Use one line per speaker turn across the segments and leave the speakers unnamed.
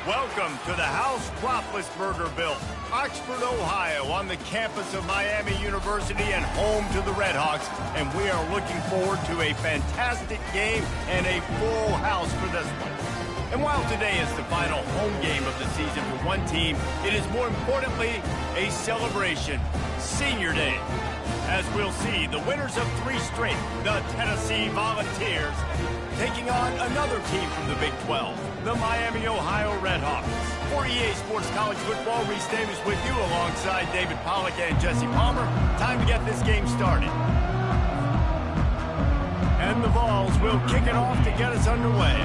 Welcome to the house Roethlisberger built, Oxford, Ohio, on the campus of Miami University and home to the Redhawks. And we are looking forward to a fantastic game and a full house for this one. And while today is the final home game of the season for one team, it is more importantly a celebration, Senior Day. As we'll see, the winners of 3 straight, the Tennessee Volunteers, taking on another team from the Big 12, the Miami, Ohio Redhawks. For EA Sports College Football, Reese Davis with you alongside David Pollack and Jesse Palmer. Time to get this game started. And the Vols will kick it off to get us underway.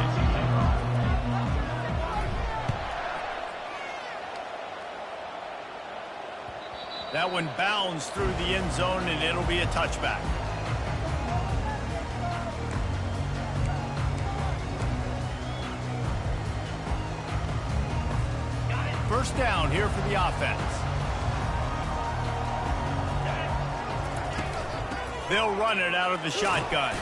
That one bounds through the end zone, and it'll be a touchback. First down here for the offense. They'll run it out of the shotgun.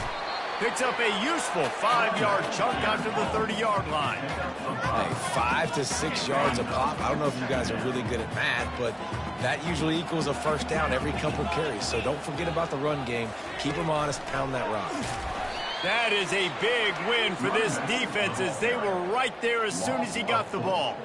Picks up a useful 5-yard chunk out to the 30-yard line.
Hey, 5 to 6 yards a pop. I don't know if you guys are really good at math, but that usually equals a first down every couple carries. So don't forget about the run game. Keep them honest, pound that rock.
That is a big win for this defense as they were right there as soon as he got the ball.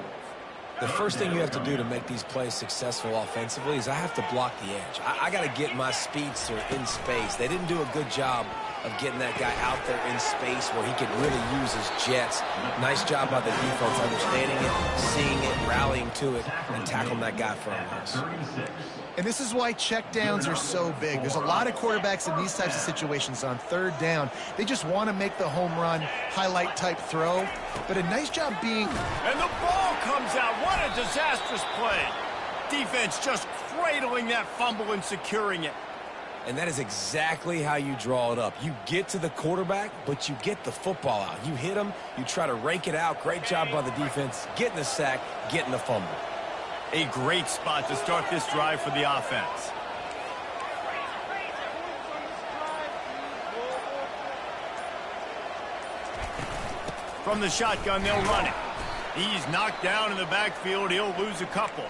The first thing you have to do to make these plays successful offensively is I have to block the edge. I got to get my speedster in space. They didn't do a good job of getting that guy out there in space where he could really use his jets. Nice job by the defense understanding it, seeing it, rallying to it, and tackling that guy for a loss.
And this is why checkdowns are so big. There's a lot of quarterbacks in these types of situations on third down. They just want to make the home run, highlight-type throw. But a nice job being...
And the ball comes out. What a disastrous play. Defense just cradling that fumble and securing it.
And that is exactly how you draw it up. You get to the quarterback, but you get the football out. You hit him, you try to rake it out. Great job by the defense, getting the sack, getting the fumble.
A great spot to start this drive for the offense. From the shotgun, they'll run it. He's knocked down in the backfield. He'll lose a couple.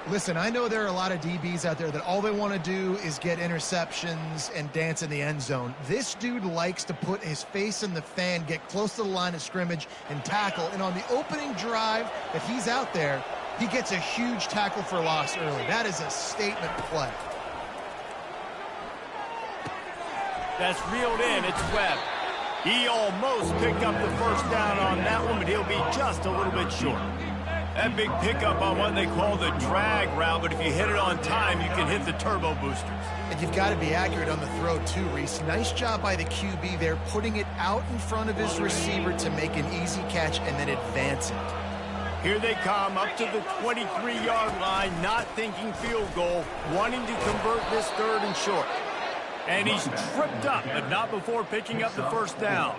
Listen, I know there are a lot of DBs out there that all they want to do is get interceptions and dance in the end zone. This dude likes to put his face in the fan, get close to the line of scrimmage, and tackle. And on the opening drive, if he's out there, he gets a huge tackle for loss early. That is a statement play.
That's reeled in. It's Webb. He almost picked up the first down on that one, but he'll be just a little bit short. That big pickup on what they call the drag route, but if you hit it on time, you can hit the turbo boosters.
And you've got to be accurate on the throw too, Reese. Nice job by the QB there, putting it out in front of his receiver to make an easy catch and then advance it.
Here they come up to the 23-yard line, not thinking field goal, wanting to convert this third and short. And he's tripped up, but not before picking up the first down.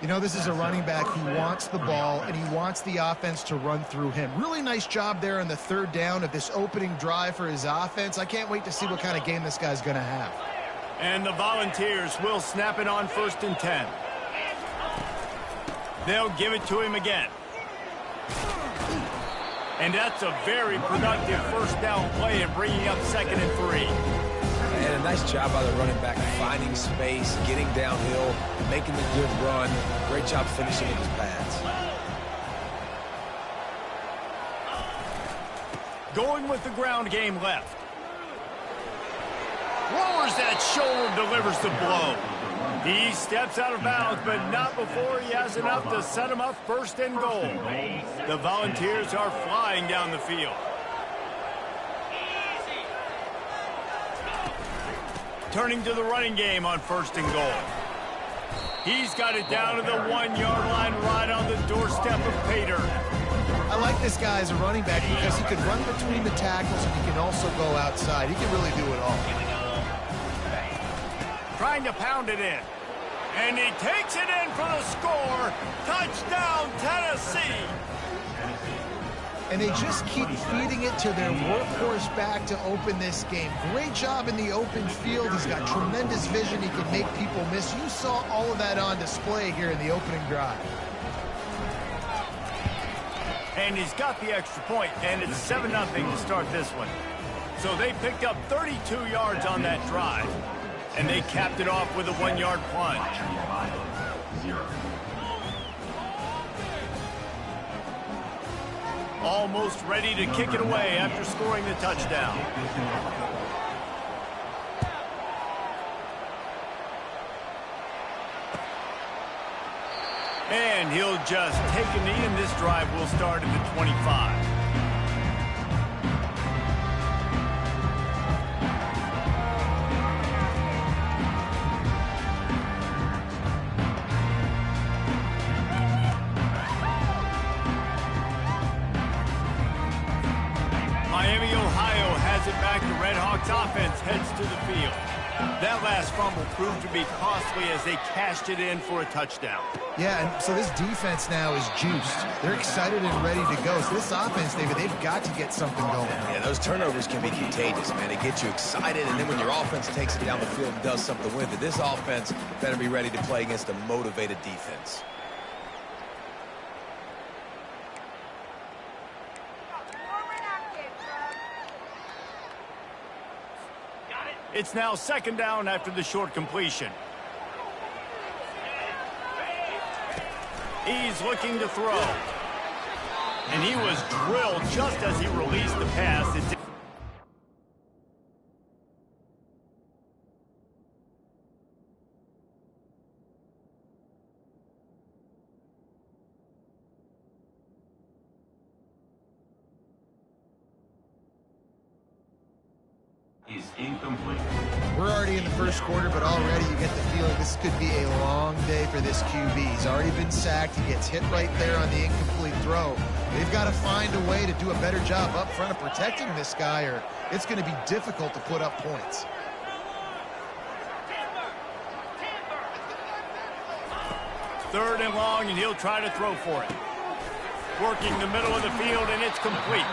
You know, this is a running back who wants the ball, and he wants the offense to run through him. Really nice job there on the third down of this opening drive for his offense. I can't wait to see what kind of game this guy's going to have.
And the Volunteers will snap it on 1st and 10. They'll give it to him again. And that's a very productive first down play and bringing up 2nd and 3.
And a nice job by the running back, finding space, getting downhill, making the good run. Great job finishing with his pads.
Going with the ground game left. Lowers that shoulder, delivers the blow. He steps out of bounds, but not before he has enough to set him up 1st and goal. The Volunteers are flying down the field. Turning to the running game on 1st and goal. He's got it down to the 1-yard line right on the doorstep of Pater.
I like this guy as a running back because he can run between the tackles and he can also go outside. He can really do it all.
Trying to pound it in. And he takes it in for the score. Touchdown, Tennessee.
And they just keep feeding it to their workhorse back to open this game. Great job in the open field. He's got tremendous vision. He can make people miss. You saw all of that on display here in the opening drive.
And he's got the extra point, and it's 7-0 to start this one. So they picked up 32 yards on that drive, and they capped it off with a 1-yard plunge. Almost ready to kick it away after scoring the touchdown. And he'll just take a knee, and this drive will start at the 25. Miami, Ohio has it back. The Red Hawks offense heads to the field. That last fumble proved to be costly as they cashed it in for a touchdown.
Yeah, and so this defense now is juiced. They're excited and ready to go. So this offense, David, they've got to get something going.
Yeah, those turnovers can be contagious, man. They get you excited, and then when your offense takes it down the field and does something with it, this offense better be ready to play against a motivated defense.
It's now 2nd down after the short completion. He's looking to throw. And he was drilled just as he released the pass.
Is incomplete.
We're already in the first quarter, but already you get the feeling this could be a long day for this QB. He's already been sacked. He gets hit right there on the incomplete throw. They've got to find a way to do a better job up front of protecting this guy, or it's going to be difficult to put up points.
Third and long, and he'll try to throw for it. Working the middle of the field, and it's complete.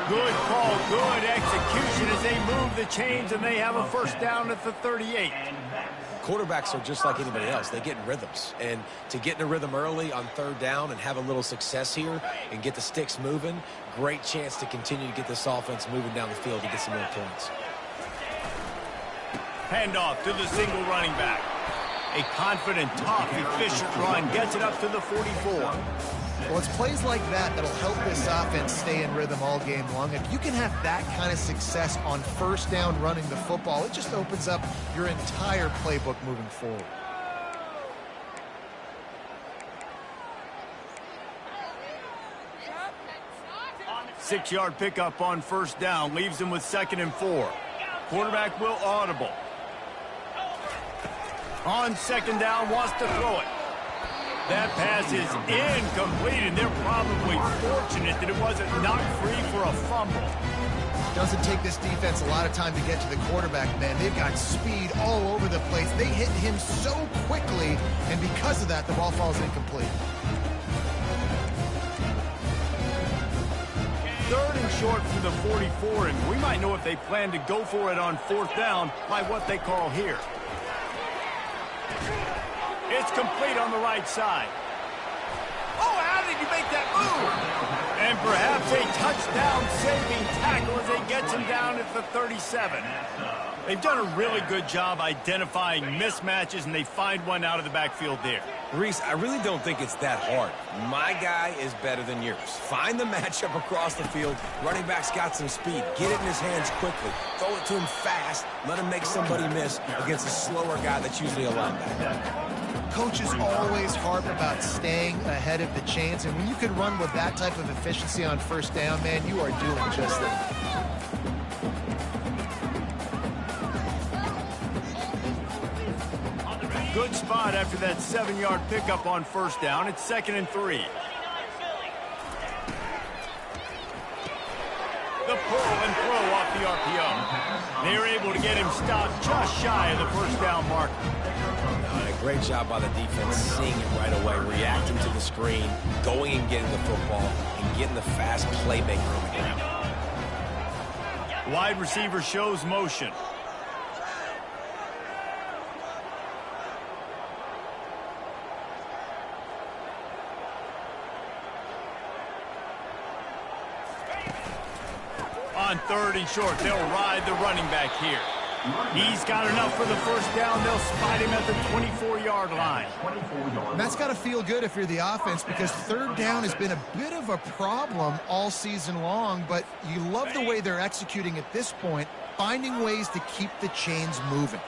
Good call, good execution as they move the chains, and they have a first down at the 38.
Quarterbacks are just like anybody else. They get in rhythms. And to get in a rhythm early on 3rd down and have a little success here and get the sticks moving, great chance to continue to get this offense moving down the field to get some more points.
Handoff to the single running back. A confident, tough, efficient run gets it up to the 44.
Well, it's plays like that that'll help this offense stay in rhythm all game long. If you can have that kind of success on 1st down running the football, it just opens up your entire playbook moving forward.
Six-yard pickup on 1st down leaves him with 2nd and 4. Quarterback will audible. On 2nd down, wants to throw it. That pass is incomplete, and they're probably fortunate that it wasn't knocked free for a fumble.
Doesn't take this defense a lot of time to get to the quarterback, man. They've got speed all over the place. They hit him so quickly, and because of that, the ball falls incomplete.
3rd and short from the 44, and we might know if they plan to go for it on 4th down by what they call here. It's complete on the right side. Oh, how did you make that move? And perhaps a touchdown-saving tackle as they gets him down at the 37. They've done a really good job identifying mismatches, and they find one out of the backfield there.
Reese, I really don't think it's that hard. My guy is better than yours. Find the matchup across the field. Running back's got some speed. Get it in his hands quickly. Throw it to him fast. Let him make somebody miss against a slower guy that's usually a linebacker.
Coaches always harp about staying ahead of the chains, and when you can run with that type of efficiency on 1st down, man, you are doing just that.
Good spot after that 7-yard pickup on 1st down. It's 2nd and 3. The pull and throw off the RPO. They're able to get him stopped just shy of the 1st down marker.
Great job by the defense, seeing it right away, reacting to the screen, going and getting the football, and getting the fast playmaker on the ground.
Wide receiver shows motion. On 3rd and short, they'll ride the running back here. He's got enough for the first down. They'll spot him at the 24-yard line.
And that's got to feel good if you're the offense, because 3rd down has been a bit of a problem all season long, but you love the way they're executing at this point, finding ways to keep the chains moving.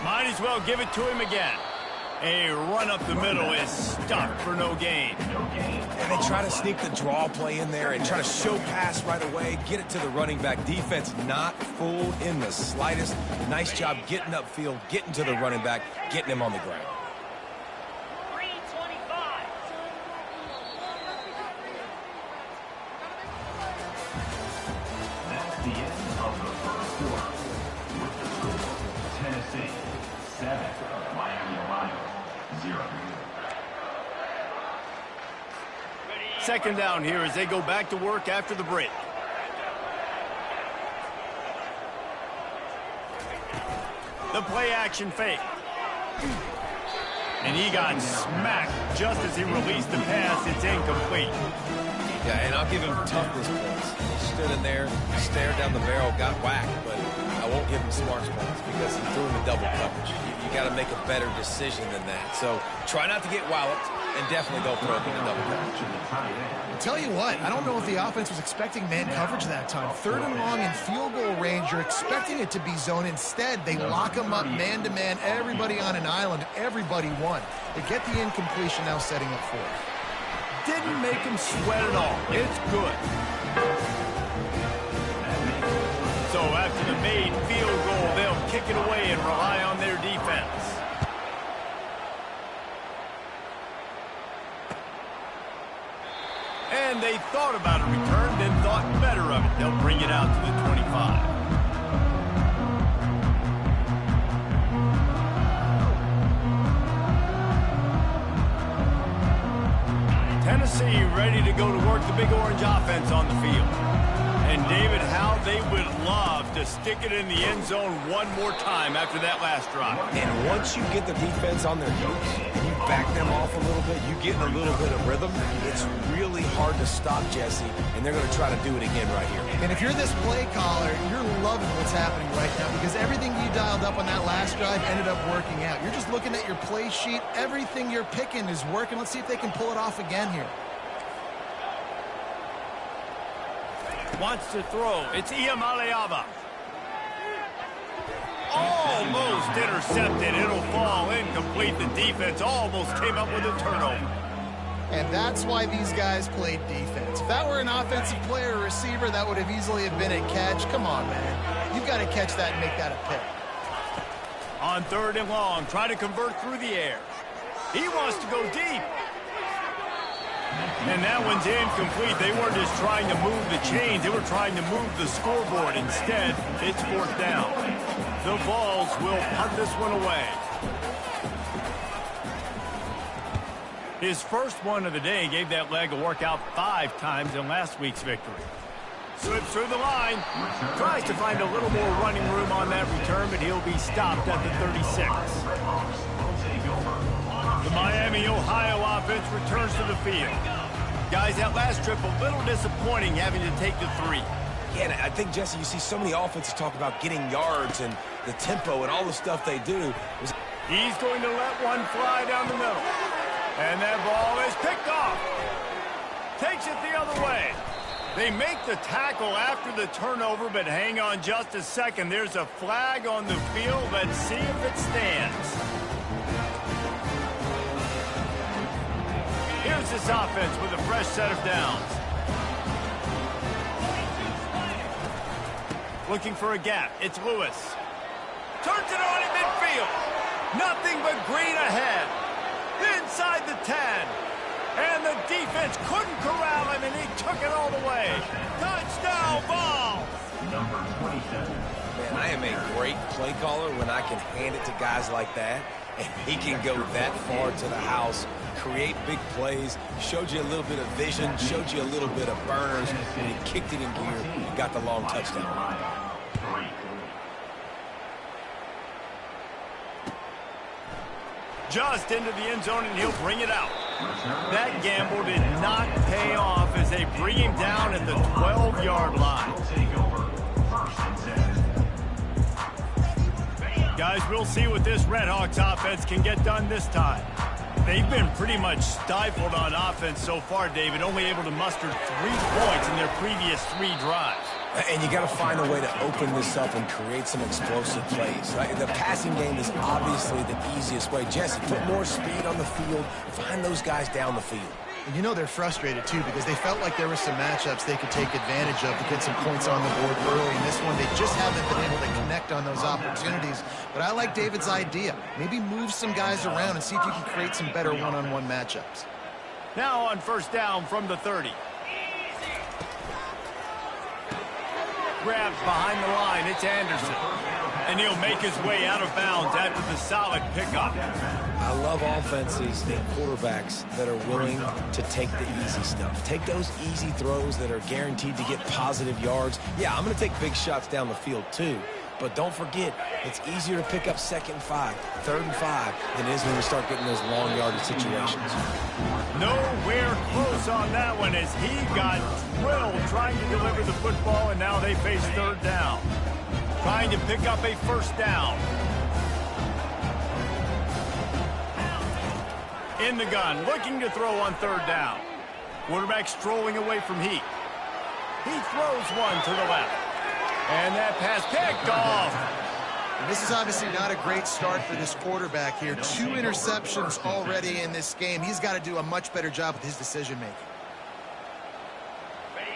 Might as well give it to him again. A run up the middle is stuck for no gain.
And they try to sneak the draw play in there and try to show pass right away, get it to the running back. Defense not fooled in the slightest. Nice job getting upfield, getting to the running back, getting him on the ground.
That's the end of the first quarter. With the score, Tennessee 7, Miami, Ohio 0.
Second down here as they go back to work after the break. The play action fake. And he got smacked just as he released the pass. It's incomplete.
Yeah, and I'll give him toughness points. He stood in there, stared down the barrel, got whacked, but I won't give him smarts points because he threw in the double coverage. You got to make a better decision than that. So try not to get walloped, and definitely don't throw up in the double coverage.
I'll tell you what, I don't know if the offense was expecting man coverage that time. 3rd and long in field goal range, you're expecting it to be zone. Instead, they lock them up man-to-man, everybody on an island, everybody won. They get the incompletion now setting up for it.
Didn't make him sweat at all. It's good. So after the made field goal, they'll kick it away and rely on their defense. And they thought about a return, then thought better of it. They'll bring it out to the 25. Tennessee ready to go to work the Big Orange offense on the field. And David, how they would love to stick it in the end zone one more time after that last drive.
And once you get the defense on their heels, and you back them off a little bit, you get in a little bit of rhythm, it's really hard to stop Jesse, and they're going to try to do it again right here.
And if you're this play caller, you're loving what's happening right now, because everything you dialed up on that last drive ended up working out. You're just looking at your play sheet. Everything you're picking is working. Let's see if they can pull it off again here.
Wants to throw. It's Iamaleava. Almost intercepted. It'll fall incomplete. The defense almost came up with a turnover.
And that's why these guys played defense. If that were an offensive player or receiver, that would have easily have been a catch. Come on, man. You've got to catch that and make that a pick.
On 3rd and long, try to convert through the air. He wants to go deep. And that one's incomplete. They weren't just trying to move the chains. They were trying to move the scoreboard. Instead, it's 4th down. The Vols will punt this one away. His first one of the day gave that leg a workout 5 times in last week's victory. Slips through the line. Tries to find a little more running room on that return, but he'll be stopped at the 36. The Miami, Ohio offense returns to the field. Guys, that last trip a little disappointing having to take the 3.
Yeah, and I think, Jesse, you see so many offenses talk about getting yards and the tempo and all the stuff they do.
He's going to let one fly down the middle. And that ball is picked off. Takes it the other way. They make the tackle after the turnover, but hang on just a second. There's a flag on the field. Let's see if it stands. Here's this offense with a fresh set of downs. Looking for a gap. It's Lewis. Turns it on in midfield. Nothing but green ahead. Inside the 10. And the defense couldn't corral him, and he took it all the way. Touchdown, Vols!
Number 27.
Man, I am a great play caller when I can hand it to guys like that, and he can go that far to the house, create big plays, showed you a little bit of vision, showed you a little bit of burners, and he kicked it in gear and got the long touchdown.
Just into the end zone, and he'll bring it out. That gamble did not pay off as they bring him down at the 12-yard line. Guys, we'll see what this Redhawks offense can get done this time. They've been pretty much stifled on offense so far, David, only able to muster 3 points in their previous 3 drives.
And you got to find a way to open this up and create some explosive plays. Right? The passing game is obviously the easiest way. Jesse, put more speed on the field. Find those guys down the field.
And you know they're frustrated, too, because they felt like there were some matchups they could take advantage of to get some points on the board early. In this one, they just haven't been able to connect on those opportunities. But I like David's idea. Maybe move some guys around and see if you can create some better one-on-one matchups.
Now on first down from the 30. Grabbed behind the line, it's Anderson. And he'll make his way out of bounds after the solid pickup.
I love offenses and quarterbacks that are willing to take the easy stuff. Take those easy throws that are guaranteed to get positive yards. Yeah, I'm going to take big shots down the field too. But don't forget, it's easier to pick up 2nd and 5, 3rd and 5 than it is when we start getting those long yardage situations.
Nowhere close on that one as he got drilled trying to deliver the football, and now they face 3rd down. Trying to pick up a first down. In the gun, looking to throw on 3rd down. Quarterback strolling away from Heat. He throws one to the left. And that pass picked off.
And this is obviously not a great start for this quarterback here. 2 interceptions already in this game. He's got to do a much better job with his decision-making.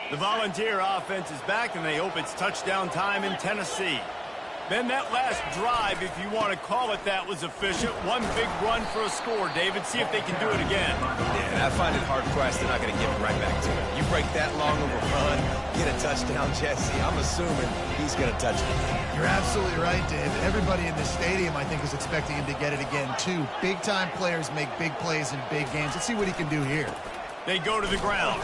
The Volunteer offense is back, and they hope it's touchdown time in Tennessee. Then that last drive, if you want to call it that, was efficient. One big run for a score. David, see if they can do it again.
Yeah, I find it hard-pressed they're not going to give it right back to him. You break that long of a run, get a touchdown, Jesse. I'm assuming he's going to touch it.
You're absolutely right, Dave. Everybody in this stadium, I think, is expecting him to get it again, too. Big-time players make big plays in big games. Let's see what he can do here.
They go to the ground.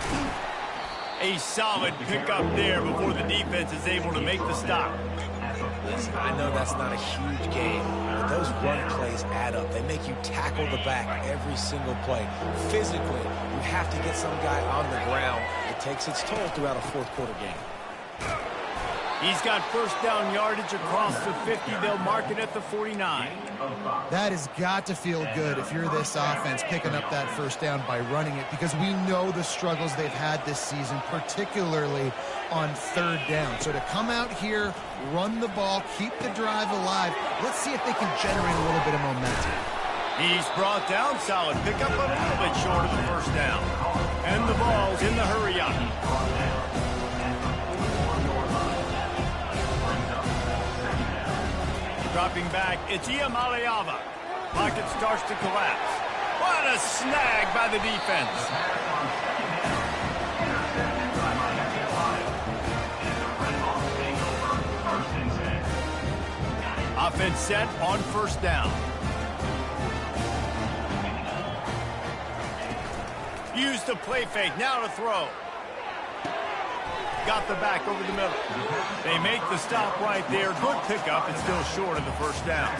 A solid pickup there before the defense is able to make the stop.
Listen, I know that's not a huge game, but those run plays add up. They make you tackle the back every single play. Physically, you have to get some guy on the ground. It takes its toll throughout a 4th quarter game.
He's got first down yardage across the 50. They'll mark it at the 49.
That has got to feel good if you're this offense picking up that first down by running it, because we know the struggles they've had this season, particularly on 3rd down. So to come out here, run the ball, keep the drive alive, let's see if they can generate a little bit of momentum.
He's brought down, solid pickup, but a little bit short of the first down. And the ball's in the hurry-up. Dropping back, it's Iamaleava. Pocket starts to collapse. What a snag by the defense. Offense set on first down. Use the play fake, now to throw. Got the back over the middle. They make the stop right there. Good pickup. It's still short of the first down.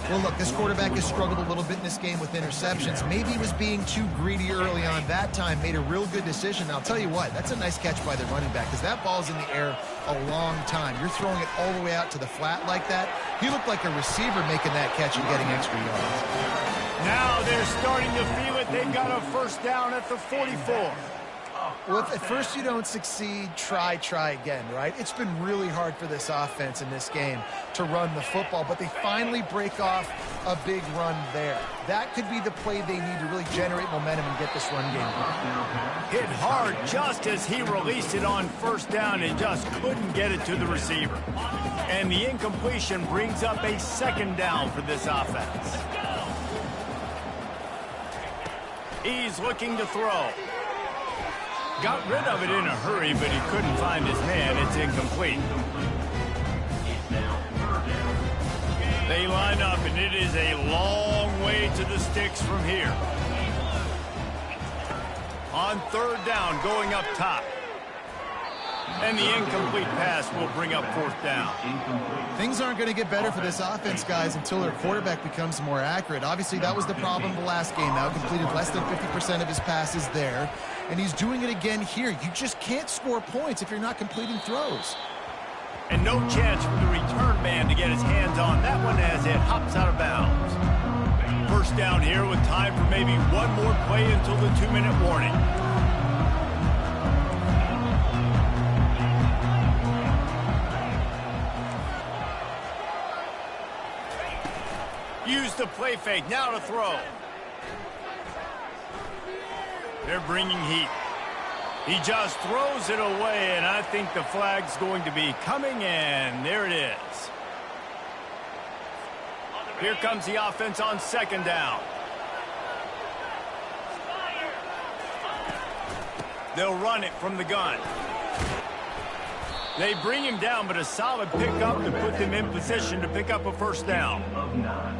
Well, look, this quarterback has struggled a little bit in this game with interceptions. Maybe he was being too greedy early on. That time made a real good decision. I'll tell you what, that's a nice catch by the running back, because that ball's in the air a long time. You're throwing it all the way out to the flat like that. He looked like a receiver making that catch and getting extra yards.
Now they're starting to feel it. They've got a first down at the 44.
Well, if at first you don't succeed, try again, right? It's been really hard for this offense in this game to run the football, but they finally break off a big run there. That could be the play they need to really generate momentum and get this run game going.
Hit hard just as he released it on first down and just couldn't get it to the receiver. And the incompletion brings up a 2nd down for this offense. He's looking to throw. Got rid of it in a hurry, but he couldn't find his man. It's incomplete. They line up, and it is a long way to the sticks from here. On 3rd down, going up top. And the incomplete pass will bring up 4th down.
Things aren't going to get better for this offense, guys, until their quarterback becomes more accurate. Obviously, that was the problem the last game out. Completed less than 50% of his passes there. And he's doing it again here. You just can't score points if you're not completing throws.
And no chance for the return man to get his hands on that one as it hops out of bounds. 1st down here with time for maybe one more play until the 2-minute warning. Use the play fake, now to throw. They're bringing heat. He just throws it away, and I think the flag's going to be coming, and there it is. Here comes the offense on 2nd down. They'll run it from the gun. They bring him down, but a solid pickup to put them in position to pick up a 1st down.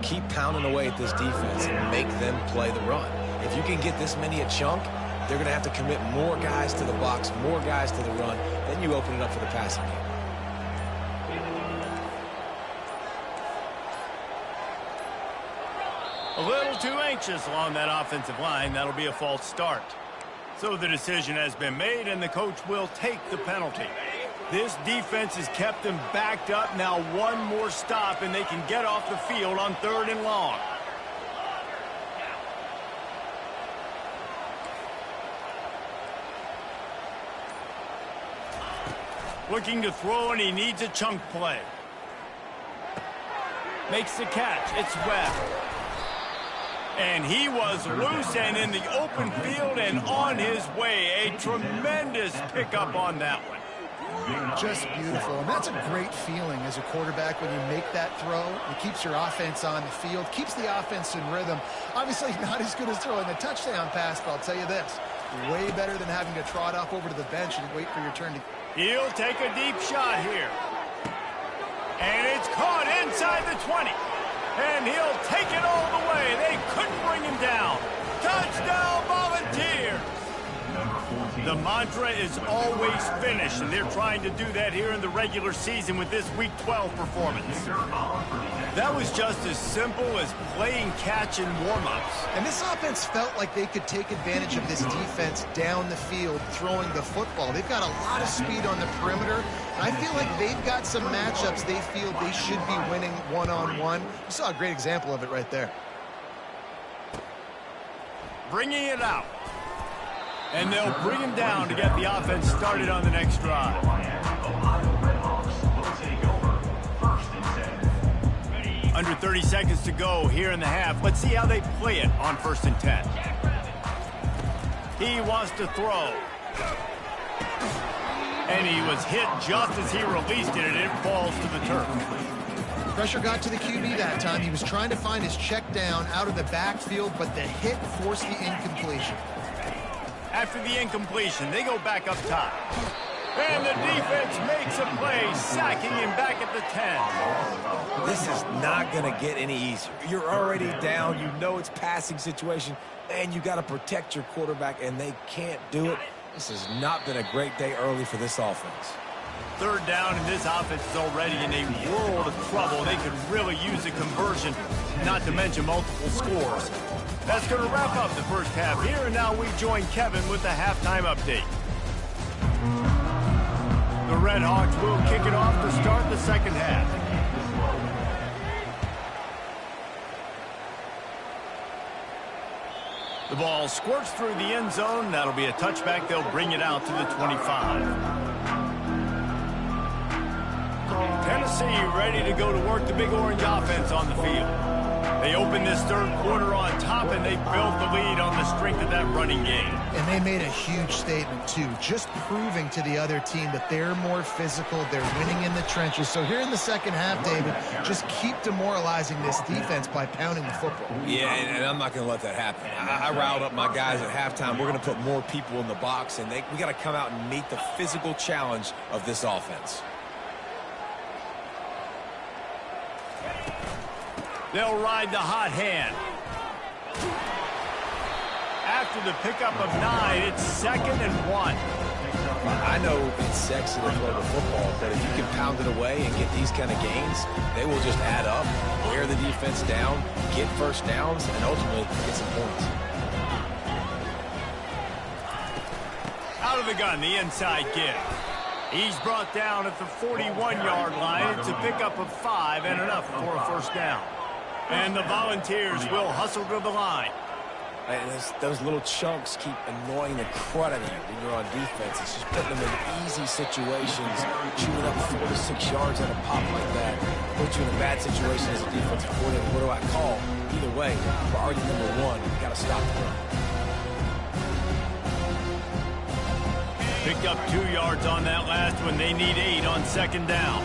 Keep pounding away at this defense and make them play the run. If you can get this many a chunk, they're going to have to commit more guys to the box, more guys to the run. Then you open it up for the passing game.
A little too anxious along that offensive line. That'll be a false start. So the decision has been made, and the coach will take the penalty. This defense has kept them backed up. Now one more stop, and they can get off the field on 3rd and long. Looking to throw, and he needs a chunk play. Makes the catch. It's Webb. And he was loose and in the open field and on his way. A tremendous pickup on that one.
Just beautiful. And that's a great feeling as a quarterback when you make that throw. It keeps your offense on the field, keeps the offense in rhythm. Obviously not as good as throwing a touchdown pass, but I'll tell you this, way better than having to trot off over to the bench and wait for your turn to...
He'll take a deep shot here. And it's caught inside the 20. And he'll take it all the way. They couldn't bring him down. Touchdown, Volunteers! The mantra is always finish, and they're trying to do that here in the regular season with this Week 12 performance. That was just as simple as playing catch in warm-ups.
And this offense felt like they could take advantage of this defense down the field throwing the football. They've got a lot of speed on the perimeter. And I feel like they've got some matchups they feel they should be winning one-on-one. You saw a great example of it right there.
Bringing it out. And they'll bring him down to get the offense started on the next drive. Under 30 seconds to go here in the half. Let's see how they play it on 1st and 10. He wants to throw. And he was hit just as he released it, and it falls to the turf.
Pressure got to the QB that time. He was trying to find his check down out of the backfield, but the hit forced the incompletion.
After the incompletion, they go back up top. And the defense makes a play, sacking him back at the 10.
This is not going to get any easier. You're already down. You know it's passing situation, and you got to protect your quarterback, and they can't do it. This has not been a great day early for this offense.
3rd down, and this offense is already in a world of trouble. They could really use a conversion, not to mention multiple scores. That's going to wrap up the first half here, and now we join Kevin with the halftime update. The Red Hawks will kick it off to start the second half. The ball squirts through the end zone. That'll be a touchback. They'll bring it out to the 25. Tennessee ready to go to work the Big Orange offense on the field. They open this 3rd quarter on top, and they built the lead on the strength of that running game.
And they made a huge statement, too, just proving to the other team that they're more physical, they're winning in the trenches. So here in the second half, David, just keep demoralizing this defense by pounding the football.
Yeah, and I'm not going to let that happen. I riled up my guys at halftime. We're going to put more people in the box, and we got to come out and meet the physical challenge of this offense.
They'll ride the hot hand. After the pickup of 9, it's 2nd and 1.
I know it's sexy to throw the football, but if you can pound it away and get these kind of gains, they will just add up, wear the defense down, get first downs, and ultimately get some points.
Out of the gun, the inside give. He's brought down at the 41-yard line. It's a pickup of 5 and enough for a first down. And the Volunteers will hustle to the line.
And those little chunks keep annoying the crud out of you when you're on defense. It's just putting them in easy situations, chewing up 4 to 6 yards at a pop like that. Put you in a bad situation as a defensive coordinator. What do I call? Either way, priority number 1, you got to stop the run.
Picked up 2 yards on that last one. They need 8 on second down.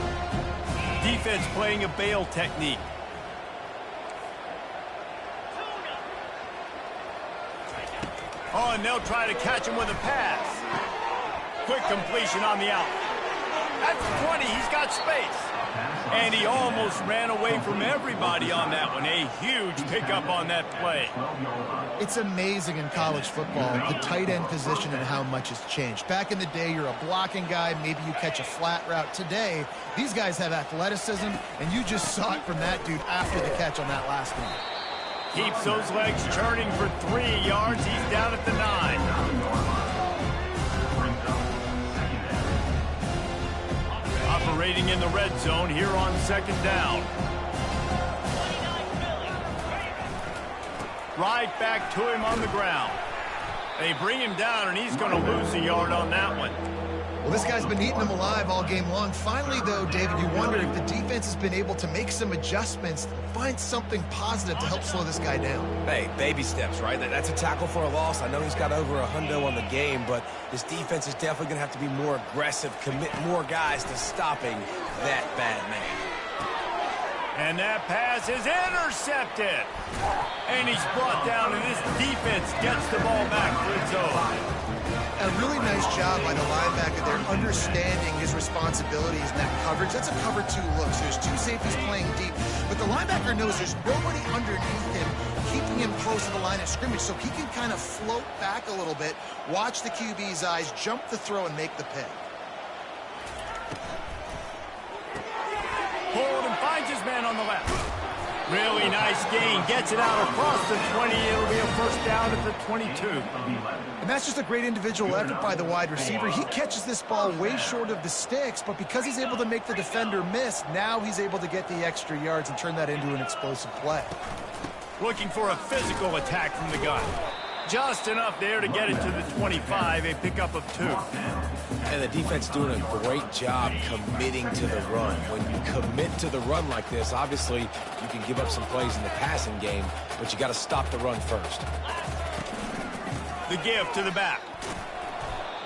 Defense playing a bail technique. Oh, and they'll try to catch him with a pass. Quick completion on the out. At the 20, he's got space. And he almost ran away from everybody on that one. A huge pickup on that play.
It's amazing in college football, the tight end position and how much has changed. Back in the day, you're a blocking guy. Maybe you catch a flat route. Today, these guys have athleticism, and you just saw it from that dude after the catch on that last one.
Keeps those legs churning for 3 yards. He's down at the 9. Operating in the red zone here on second down. Right back to him on the ground. They bring him down, and he's going to lose a yard on that one.
Well, this guy's been eating them alive all game long. Finally, though, David, you wonder if the defense has been able to make some adjustments, find something positive to help slow this guy down.
Hey, baby steps, right? That's a tackle for a loss. I know he's got over $100 on the game, but this defense is definitely going to have to be more aggressive, commit more guys to stopping that bad man.
And that pass is intercepted. And he's brought down, and this defense gets the ball back for its own.
A really nice job by the linebacker there, understanding his responsibilities in that coverage. That's a cover 2 look, so there's 2 safeties playing deep. But the linebacker knows there's nobody underneath him, keeping him close to the line of scrimmage, so he can kind of float back a little bit, watch the QB's eyes, jump the throw, and make the pick.
Hold and finds his man on the left. Really nice gain. Gets it out across the 20. It'll be a first down at the 22.
And that's just a great individual effort by the wide receiver. He catches this ball way short of the sticks, but because he's able to make the defender miss, now he's able to get the extra yards and turn that into an explosive play.
Looking for a physical attack from the gun. Just enough there to get it to the 25, a pickup of 2.
And the defense doing a great job committing to the run. When you commit to the run like this, obviously you can give up some plays in the passing game, but you got to stop the run first.
The give to the back.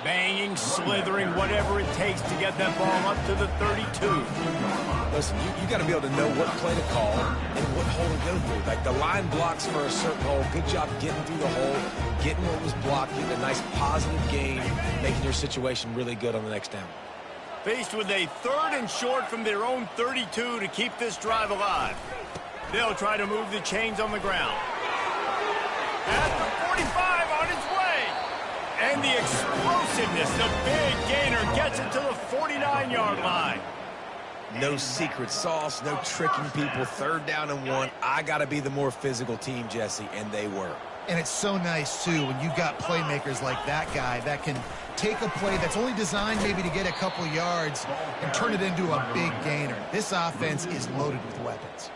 Banging, slithering, whatever it takes to get that ball up to the 32.
Listen, you got to be able to know what play to call and what hole to go through. Like the line blocks for a certain hole. Good job getting through the hole, getting what was blocked, getting a nice positive gain, making your situation really good on the next down.
Faced with a 3rd and short from their own 32 to keep this drive alive. They'll try to move the chains on the ground. At the 45 on its way. And the explosiveness, the big gainer gets it to the 49-yard line.
No secret sauce, no tricking people. 3rd down and 1. I got to be the more physical team, Jesse, and they were.
And it's so nice, too, when you've got playmakers like that guy that can take a play that's only designed maybe to get a couple yards and turn it into a big gainer. This offense is loaded with weapons.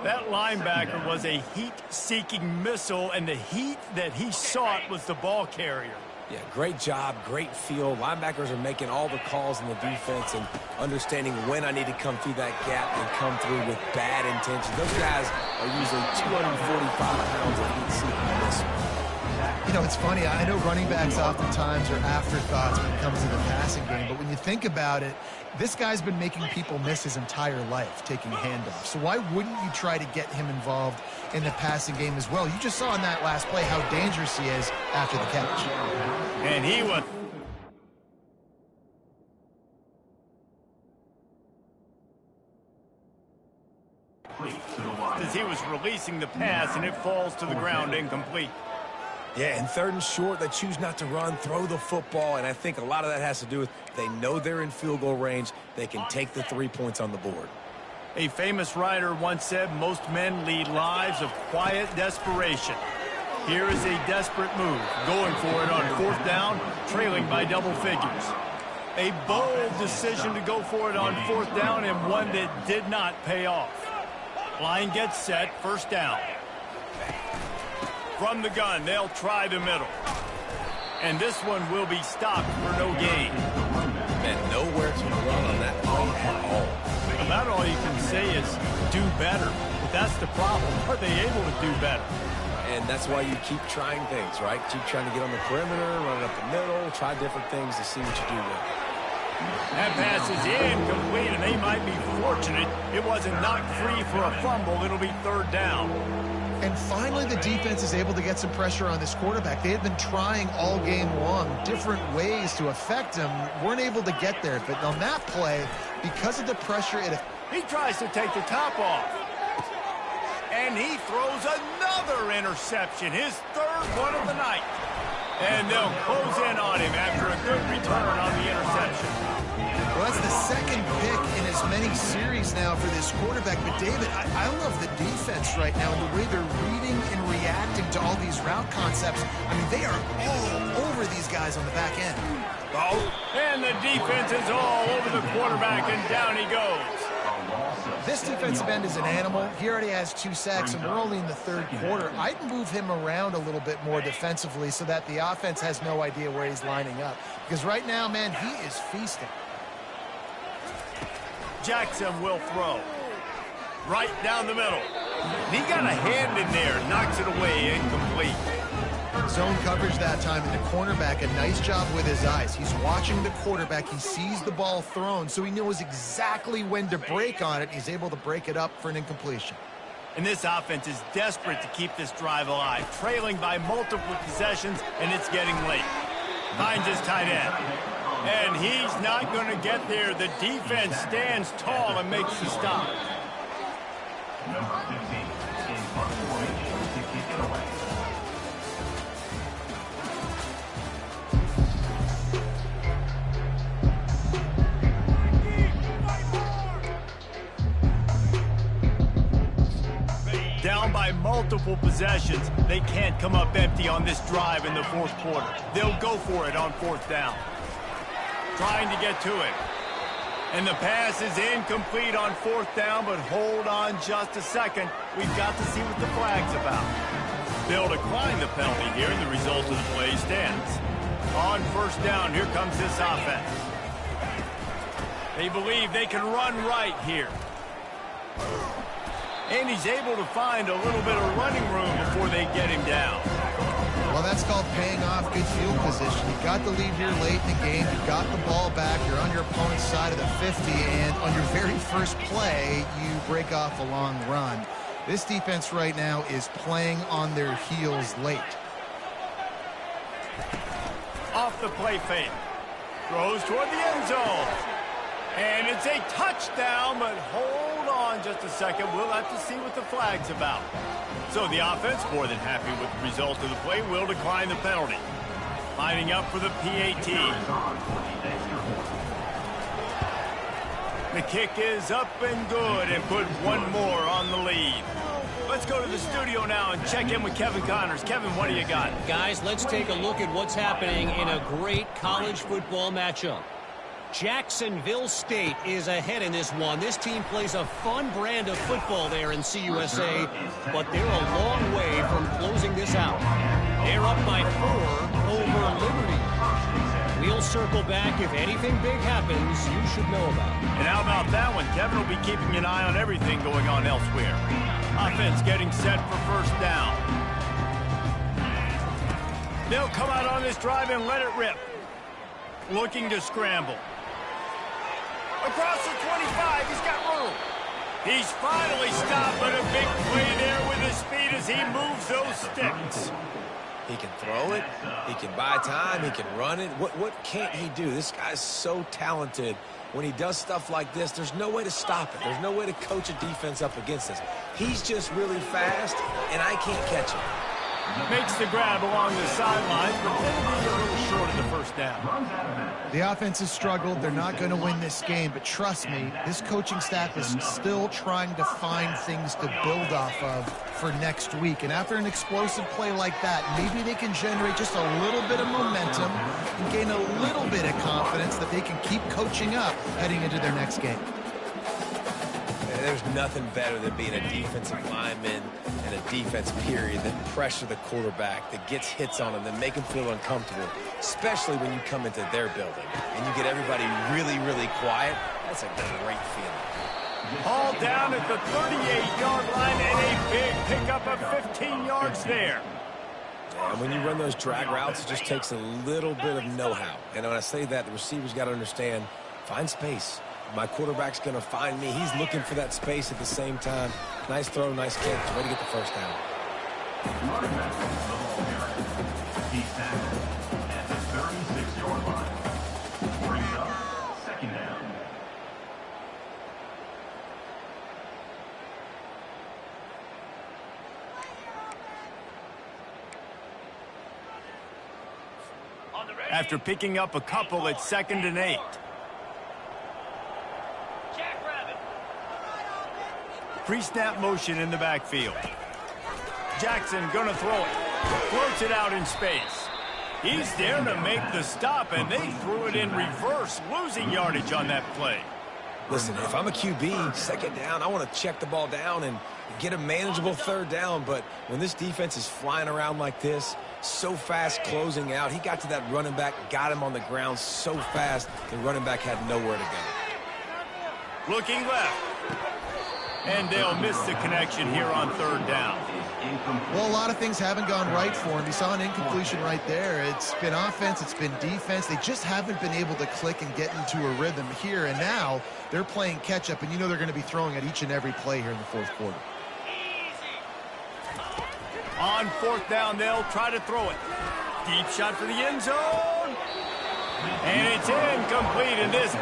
That linebacker was a heat-seeking missile, and the heat that he sought was the ball carrier.
Yeah, great job, great feel. Linebackers are making all the calls in the defense and understanding when I need to come through that gap and come through with bad intentions. Those guys are usually 245 pounds of heat-seeking missile.
You know, it's funny. I know running backs oftentimes are afterthoughts when it comes to the passing game, but when you think about it, this guy's been making people miss his entire life, taking handoffs. So why wouldn't you try to get him involved in the passing game as well? You just saw in that last play how dangerous he is after the catch.
And he was... as he was releasing the pass, and it falls to the ground incomplete.
Yeah, and 3rd and short, they choose not to run, throw the football, and I think a lot of that has to do with they know they're in field goal range. They can take the 3 points on the board.
A famous writer once said, most men lead lives of quiet desperation. Here is a desperate move, going for it on 4th down, trailing by double figures. A bold decision to go for it on 4th down, and one that did not pay off. Line gets set, 1st down. From the gun, they'll try the middle. And this one will be stopped for no gain.
And nowhere to run on that play at all.
About all you can say is do better. But that's the problem. Are they able to do better?
And that's why you keep trying things, right? Keep trying to get on the perimeter, run it up the middle, try different things to see what you do with it.
That pass is incomplete, and they might be fortunate it wasn't knocked free for a fumble. It'll be 3rd down.
And finally, the defense is able to get some pressure on this quarterback. They had been trying all game long different ways to affect him. Weren't able to get there. But on that play, because of the pressure,
he tries to take the top off. And he throws another interception, his 3rd one of the night. And they'll close in on him after a good return on the interception.
Well, that's the 2nd pick in as many series now for this quarterback. But, David, I love the defense right now, the way they're reading and reacting to all these route concepts. I mean, they are all over these guys on the back end.
Oh, and the defense is all over the quarterback, and down he goes.
This defensive end is an animal. He already has 2 sacks, and we're only in the 3rd quarter. I'd move him around a little bit more defensively so that the offense has no idea where he's lining up. Because right now, man, he is feasting.
Jackson will throw. Right down the middle. He got a hand in there, knocks it away, incomplete.
Zone coverage that time, and the cornerback, a nice job with his eyes. He's watching the quarterback. He sees the ball thrown, so he knows exactly when to break on it. He's able to break it up for an incompletion.
And this offense is desperate to keep this drive alive, trailing by multiple possessions, and it's getting late. Finds his tight end. And he's not going to get there. The defense stands tall and makes the stop.
Number 15 in front formation to kick it away.
Down by multiple possessions, they can't come up empty on this drive in the 4th quarter. They'll go for it on 4th down. Trying to get to it. And the pass is incomplete on 4th down, but hold on just a second. We've got to see what the flag's about. They'll decline the penalty here, and the result of the play stands. On 1st down, here comes this offense. They believe they can run right here. And he's able to find a little bit of running room before they get him down.
Well, that's called paying off good field position. You got the lead here late in the game. You got the ball back. You're on your opponent's side of the 50, and on your very first play, you break off a long run. This defense right now is playing on their heels late.
Off the play fake. Throws toward the end zone. And it's a touchdown, but hold on just a second. We'll have to see what the flag's about. So the offense, more than happy with the result of the play, will decline the penalty. Lining up for the PAT. The kick is up and good, and put one more on the lead. Let's go to the studio now and check in with Kevin Connors. Kevin, what do you got?
Guys, let's take a look at what's happening in a great college football matchup. Jacksonville State is ahead in this one. This team plays a fun brand of football there in CUSA, but they're a long way from closing this out. They're up by 4 over Liberty. We'll circle back if anything big happens you should know about.
And how about that one? Kevin will be keeping an eye on everything going on elsewhere. Offense getting set for 1st down. They'll come out on this drive and let it rip. Looking to scramble. Across the 25, he's got room. He's finally stopped, but a big play there with his speed as he moves those sticks.
He can throw it. He can buy time. He can run it. What can't he do? This guy's so talented. When he does stuff like this, there's no way to stop it. There's no way to coach a defense up against this. He's just really fast, and I can't catch him.
Makes the grab along the sidelines, but it'll be a little short of the first down.
The offense has struggled. They're not going to win this game, but trust me, this coaching staff is still trying to find things to build off of for next week. And after an explosive play like that, maybe they can generate just a little bit of momentum and gain a little bit of confidence that they can keep coaching up heading into their next game.
There's nothing better than being a defensive lineman and a defense period that pressure the quarterback, that gets hits on him, that make him feel uncomfortable, especially when you come into their building and you get everybody really, really quiet. That's a great feeling.
Hauled down at the 38-yard line and a big pickup of 15 yards there.
And when you run those drag routes, it just takes a little bit of know-how. And when I say that, the receivers got to understand, find space. My quarterback's going to find me. He's looking for that space at the same time. Nice throw, nice catch. Way to get the first down.
Running back from the ball carrier. He's tackled at the 36-yard line. Brings up second down.
After picking up a couple at 2nd and 8. Pre-snap motion in the backfield. Jackson gonna throw it. Floats it out in space. He's there to make the stop, and they threw it in reverse, losing yardage on that play.
Listen, if I'm a QB, second down, I want to check the ball down and get a manageable third down. But when this defense is flying around like this, so fast closing out, he got to that running back, got him on the ground so fast, the running back had nowhere to go.
Looking left. And they'll miss the connection here on 3rd down.
Well, a lot of things haven't gone right for him. You saw an incompletion right there. It's been offense, it's been defense. They just haven't been able to click and get into a rhythm here. And now they're playing catch-up, and you know they're going to be throwing at each and every play here in the 4th quarter.
On 4th down, they'll try to throw it. Deep shot for the end zone. And it's incomplete in this.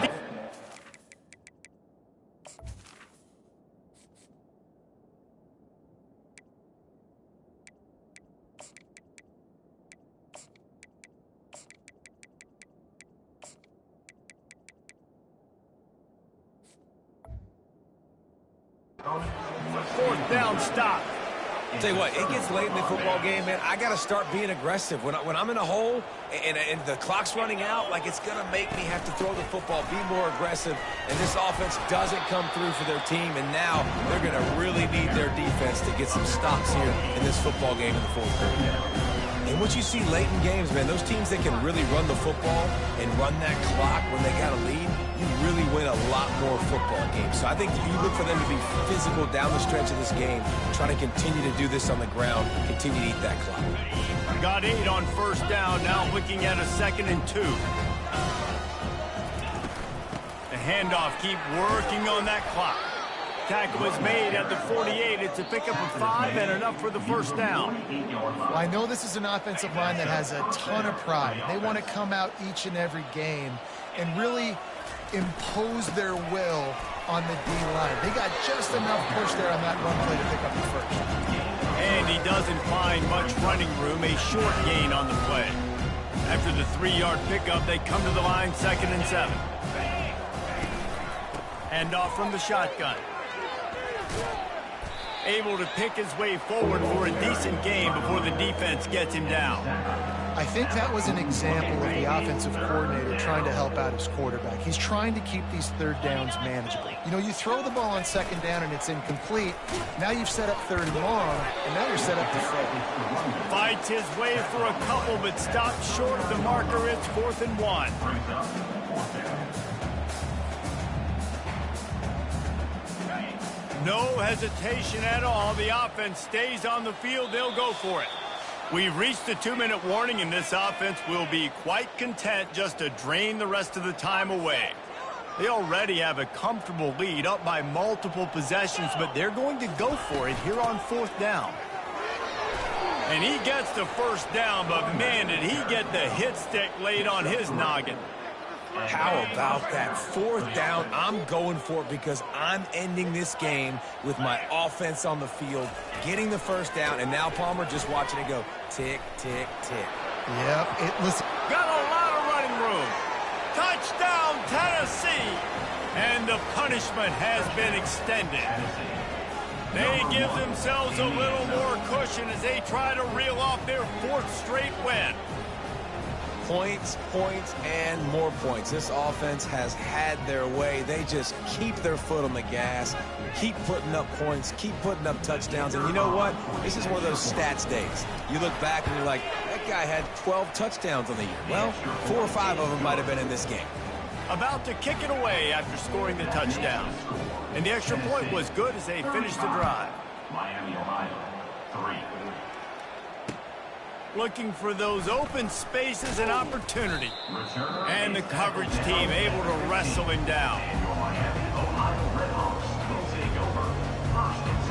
Fourth down stop.
Tell you what, it gets late in the football game, man. I got to start being aggressive. When I'm in a hole and the clock's running out, like it's going to make me have to throw the football, be more aggressive. And this offense doesn't come through for their team. And now they're going to really need their defense to get some stops here in this football game in the 4th quarter. And what you see late in games, man, those teams that can really run the football and run that clock when they got a lead, you really win a lot more football games. So I think you look for them to be physical down the stretch of this game, try to continue to do this on the ground, continue to eat that clock.
Got 8 on 1st down, now looking at a 2nd and 2. The handoff, keep working on that clock. Tackle is made at the 48. It's a pickup of 5 and enough for the 1st down.
Well, I know this is an offensive line that has a ton of pride. They want to come out each and every game and really impose their will on the D-line. They got just enough push there on that run play to pick up the 1st.
And he doesn't find much running room, a short gain on the play. After the 3-yard pickup, they come to the line 2nd and 7. Hand off from the shotgun. Able to pick his way forward for a decent game before the defense gets him down.
I think that was an example of the offensive coordinator trying to help out his quarterback. He's trying to keep these 3rd downs manageable. You know, you throw the ball on 2nd down and it's incomplete. Now you've set up 3rd and long, and now you're set up to throw.
Fights his way for a couple, but stops short of the marker. It's 4th and 1. No hesitation at all. The offense stays on the field. They'll go for it. We've reached the 2-minute warning, and this offense will be quite content just to drain the rest of the time away. They already have a comfortable lead, up by multiple possessions, but they're going to go for it here on 4th down. And he gets the 1st down, but man, did he get the hit stick laid on his noggin.
How about that? 4th down, I'm going for it because I'm ending this game with my offense on the field, getting the 1st down, and now Palmer just watching it go tick, tick, tick.
Yep, listen.
Got a lot of running room. Touchdown, Tennessee. And the punishment has been extended. They give themselves a little more cushion as they try to reel off their 4th straight win.
Points, points, and more points. This offense has had their way. They just keep their foot on the gas, keep putting up points, keep putting up touchdowns. And you know what? This is one of those stats days. You look back and you're like, that guy had 12 touchdowns on the year. Well, 4 or 5 of them might have been in this game.
About to kick it away after scoring the touchdown. And the extra point was good as they finished the drive.
Miami, Ohio, 3.
Looking for those open spaces and opportunity. And the coverage team able to wrestle him down.
And your Miami, Ohio Redhawks will take over 1st and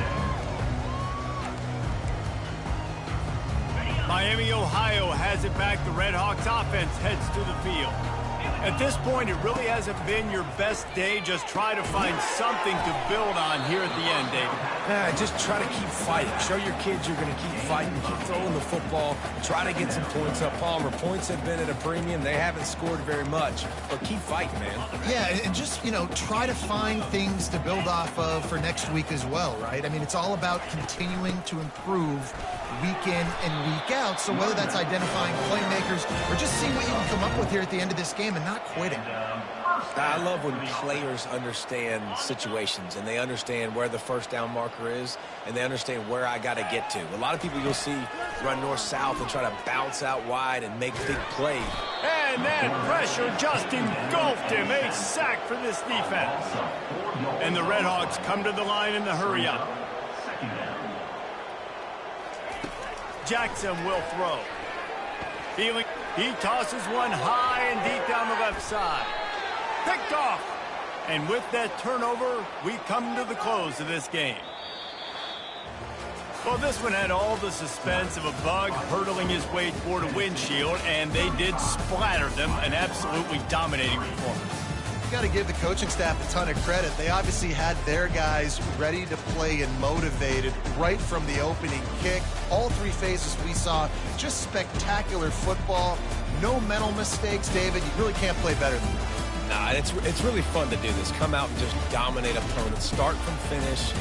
10.
Miami, Ohio has it back. The Redhawks offense heads to the field. At this point, it really hasn't been your best day. Just try to find something to build on here at the end, David.
Just try to keep fighting. Show your kids you're going to keep fighting, keep throwing the football, try to get some points up. Palmer, points have been at a premium. They haven't scored very much, but keep fighting, man.
Yeah, and just, try to find things to build off of for next week as well, right? I mean, it's all about continuing to improve week in and week out. So whether that's identifying playmakers or just seeing what you can come up with here at the end of this game and not quitting.
I love when players understand situations and they understand where the 1st down marker is and they understand where I got to get to. A lot of people you'll see run north-south and try to bounce out wide and make big plays.
And that pressure just engulfed him. A sack for this defense. And the Redhawks come to the line in the hurry-up. Jackson will throw. He tosses one high and deep down the left side. Picked off. And with that turnover, we come to the close of this game. Well, this one had all the suspense of a bug hurtling his way toward a windshield, and they did splatter them. An absolutely dominating performance.
You got to give the coaching staff a ton of credit. They obviously had their guys ready to play and motivated right from the opening kick. All 3 phases we saw, just spectacular football. No mental mistakes, David. You really can't play better than that.
Nah, it's really fun to do this. Come out and just dominate opponents. Start from finish.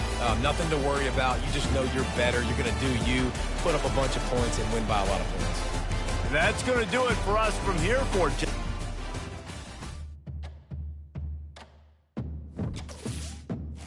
Nothing to worry about. You just know you're better. You're going to do you, put up a bunch of points, and win by a lot of points.
That's going to do it for us from here for